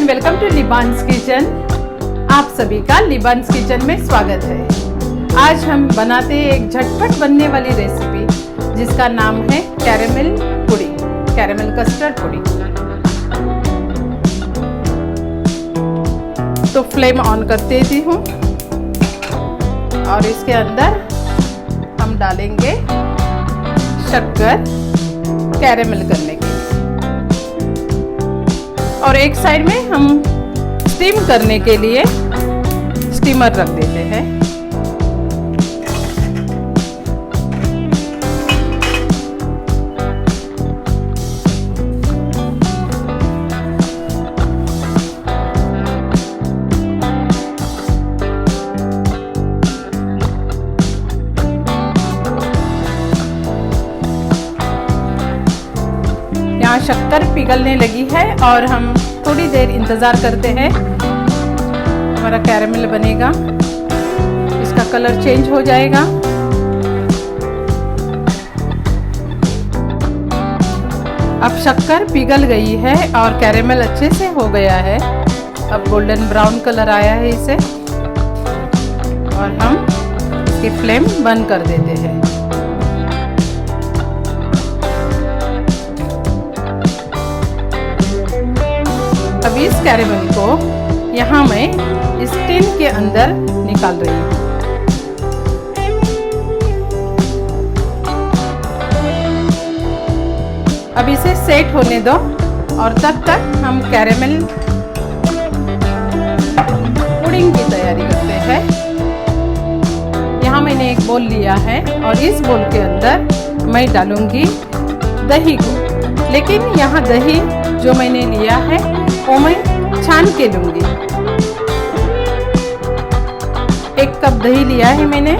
And welcome to लिबान्स kitchen. आप सभी का लिबान्स किचन में स्वागत है। आज हम बनाते हैं एक झटपट बनने वाली रेसिपी जिसका नाम है caramel pudding, caramel custard pudding. तो फ्लेम ऑन कर देती हूँ और इसके अंदर हम डालेंगे शक्कर कैरेमल करने के लिए, और एक साइड में हम स्टीम करने के लिए स्टीमर रख देते हैं। यहाँ शक्कर पिघलने लगी है और हम थोड़ी देर इंतज़ार करते हैं। हमारा कैरेमल बनेगा, इसका कलर चेंज हो जाएगा। अब शक्कर पिघल गई है और कैरेमल अच्छे से हो गया है। अब गोल्डन ब्राउन कलर आया है इसे, और हम इसकी फ्लेम बंद कर देते हैं। अब इस कैरेमल को यहाँ मैं इस टिन के अंदर निकाल रही हूँ। अब इसे सेट होने दो और तब तक हम कैरेमल पुडिंग की तैयारी करते हैं। यहाँ मैंने एक बोल लिया है और इस बोल के अंदर मैं डालूंगी दही को, लेकिन यहाँ दही जो मैंने लिया है वो मैं छान के लूँगी। 1 कप दही लिया है मैंने,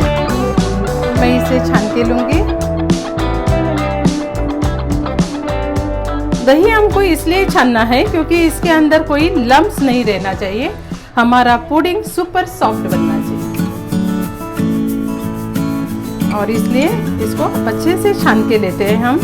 मैं इसे छान के लूँगी। दही हमको इसलिए छानना है क्योंकि इसके अंदर कोई लम्प्स नहीं रहना चाहिए। हमारा पुडिंग सुपर सॉफ्ट बनना चाहिए, और इसलिए इसको अच्छे से छान के लेते हैं हम।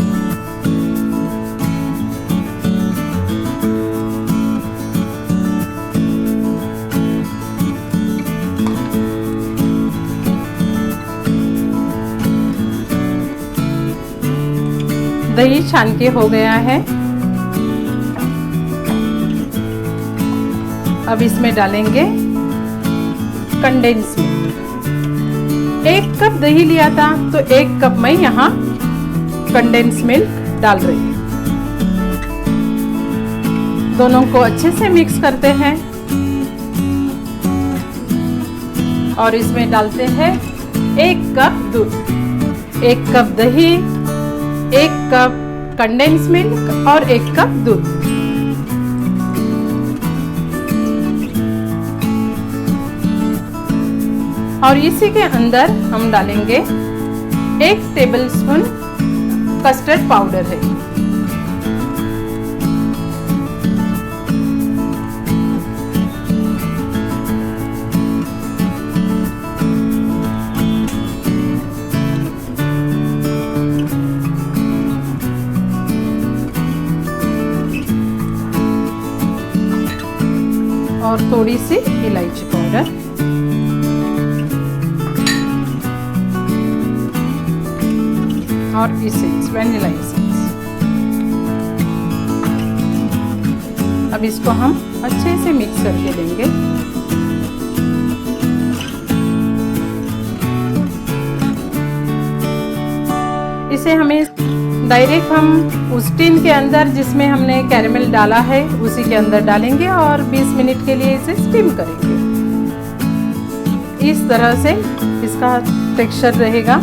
दही छान के हो गया है। अब इसमें डालेंगे कंडेंस मिल्क। 1 कप दही लिया था तो 1 कप मैं यहाँ कंडेंस मिल्क डाल रही हूँ। दोनों को अच्छे से मिक्स करते हैं और इसमें डालते हैं 1 कप दूध, 1 कप दही, 1 कप कंडेंस मिल्क और 1 कप दूध। और इसी के अंदर हम डालेंगे 1 टेबलस्पून कस्टर्ड पाउडर है। और थोड़ी सी इलायची पाउडर, और एसेंस, वैनिला एसेंस। अब इसको हम अच्छे से मिक्स करके लेंगे। इसे हमें डायरेक्ट हम उस टिन के अंदर जिसमें हमने कैरेमल डाला है उसी के अंदर डालेंगे और 20 मिनट के लिए इसे स्टीम करेंगे। इस तरह से इसका टेक्सचर रहेगा।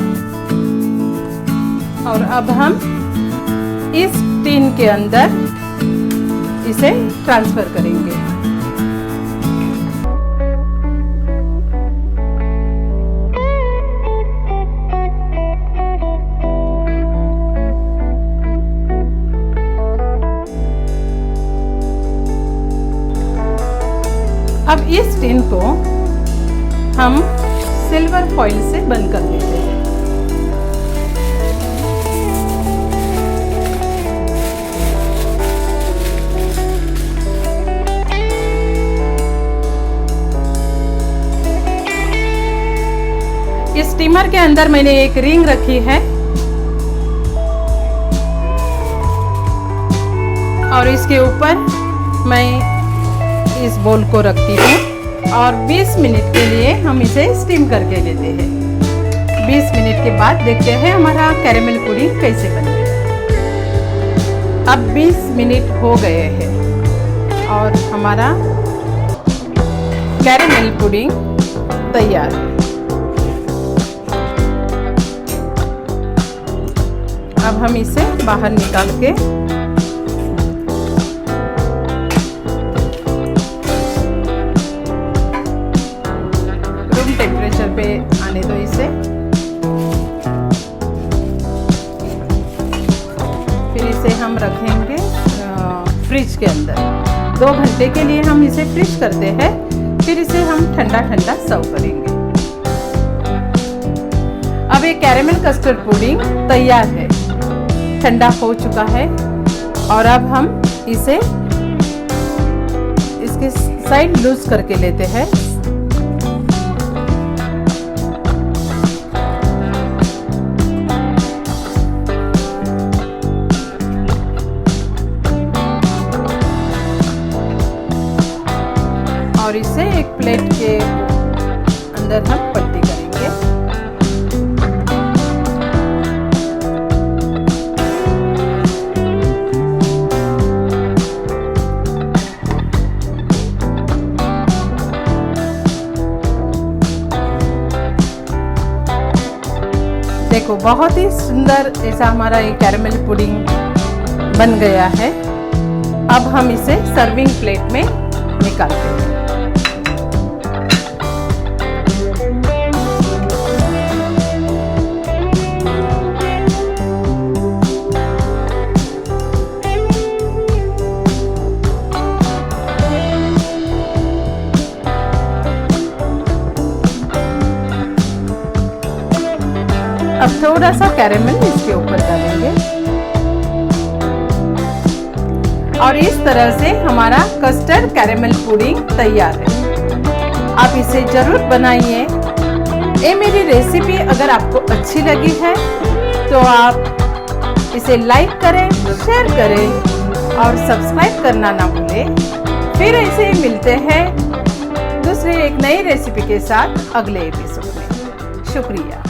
और अब हम इस टिन के अंदर इसे ट्रांसफर करेंगे। अब इस टिन को हम सिल्वर फॉइल से बंद कर देते हैं। स्टीमर के अंदर मैंने एक रिंग रखी है और इसके ऊपर मैं इस बोल को रखती हूँ और 20 मिनट के लिए हम इसे स्टीम करके लेते हैं। 20 मिनट के बाद देखते हैं हमारा कैरेमल पुडिंग कैसे बन गया। अब 20 मिनट हो गए हैं और हमारा कैरेमल पुडिंग तैयार है। अब हम इसे बाहर निकाल के रूम टेम्परेचर पे आने दो इसे। फिर इसे हम रखेंगे फ्रिज के अंदर। 2 घंटे के लिए हम इसे फ्रिज करते हैं, फिर इसे हम ठंडा ठंडा सर्व करेंगे। अब ये कैरेमल कस्टर्ड पुडिंग तैयार है, ठंडा हो चुका है और अब हम इसे इसके साइड लूज करके लेते हैं। और इसे एक प्लेट के अंदर हम पलटी करेंगे। देखो बहुत ही सुंदर ऐसा हमारा ये कैरेमल पुडिंग बन गया है। अब हम इसे सर्विंग प्लेट में निकालते हैं। अब थोड़ा सा कैरेमल इसके ऊपर डालेंगे और इस तरह से हमारा कस्टर्ड कैरेमल पुडिंग तैयार है। आप इसे जरूर बनाइए। ये मेरी रेसिपी अगर आपको अच्छी लगी है तो आप इसे लाइक करें, शेयर करें और सब्सक्राइब करना ना भूलें। फिर ऐसे ही मिलते हैं दूसरे एक नई रेसिपी के साथ अगले एपिसोड में। शुक्रिया।